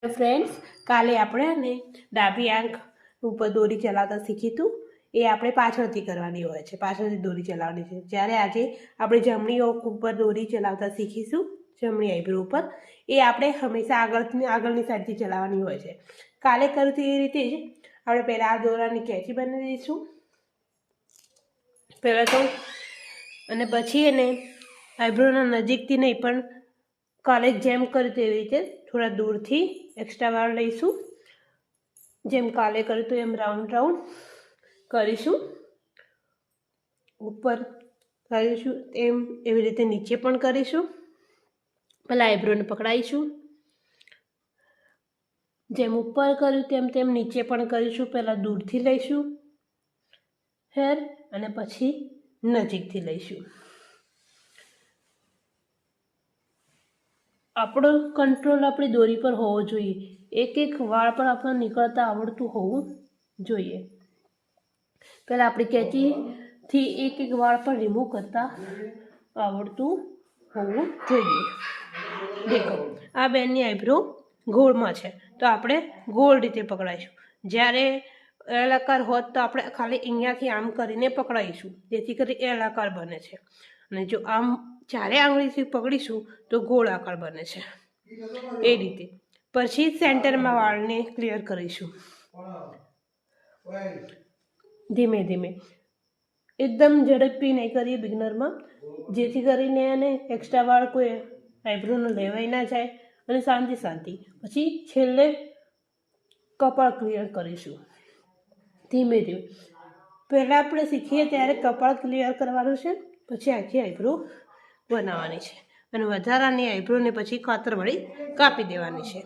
Friends, કાલે આપણે ડાબી આંખ ઉપર દોરી ચલાવતા શીખીતું. એ આપણે પાછળથી કરવાની હોય છે, પાછળથી દોરી ચલાવવાની છે. જ્યારે આજે આપણે જમણી આંખ ઉપર દોરી ચલાવતા શીખીશું, જમણી આઈબ્રો ઉપર. એ આપણે હંમેશા આગળની સાઈડથી ચલાવવાની હોય છે. કાલે કર્યું એ રીતે જ આપણે પહેલાં આ દોરાની કેચી બનાવી દઈશું પહેલાં તો, અને પછી એને આઈબ્રોના નજીકથી નહીં પણ કાલે જેમ કર્યું તેવી રીતે થોડા દૂરથી એક્સ્ટ્રા વાળ લઈશું. જેમ કાલે કર્યું તો એમ રાઉન્ડ રાઉન્ડ કરીશું, ઉપર કરીશું એમ, એવી રીતે નીચે પણ કરીશું. પહેલાં આઈબ્રોને પકડાઈશું, જેમ ઉપર કર્યું તેમ તેમ નીચે પણ કરીશું. પહેલાં દૂરથી લઈશું હેર અને પછી નજીકથી લઈશું. આપણો કંટ્રોલ આપણી દોરી પર હોવો જોઈએ. એક એક વાળ પર આપણને નીકળતા આવડતું હોવું જોઈએ. પહેલાં આપણી કેચીથી એક એક વાળ પર રિમૂવ કરતા આવડતું હોવું જોઈએ. દેખો, આ બેનની આઈબ્રો ગોળમાં છે તો આપણે ગોળ રીતે પકડાઈશું. જ્યારે એલ આકાર હોત તો આપણે ખાલી અહીંયાથી આમ કરીને પકડાઈશું, જેથી કરી એલ આકાર બને છે. અને જો આમ ચારે આંગળીથી પકડીશું તો ગોળ આકાર બને છે. એ રીતે પછી સેન્ટરમાં વાળને ક્લિયર કરીશું ધીમે ધીમે. એકદમ ઝડપથી નહીં કરીએ બિગનરમાં, જેથી કરીને એને એક્સ્ટ્રા વાળ કોઈ આઈબ્રોનો લેવાઈ ના જાય. અને શાંતિ પછી છેલ્લે કપાળ ક્લિયર કરીશું ધીમે ધીમે. પહેલાં આપણે શીખીએ ત્યારે કપાળ ક્લિયર કરવાનું છે, પછી આખી આઈબ્રો બનાવવાની છે. અને વધારાની આઈબ્રોને પછી કાતર વળી કાપી દેવાની છે.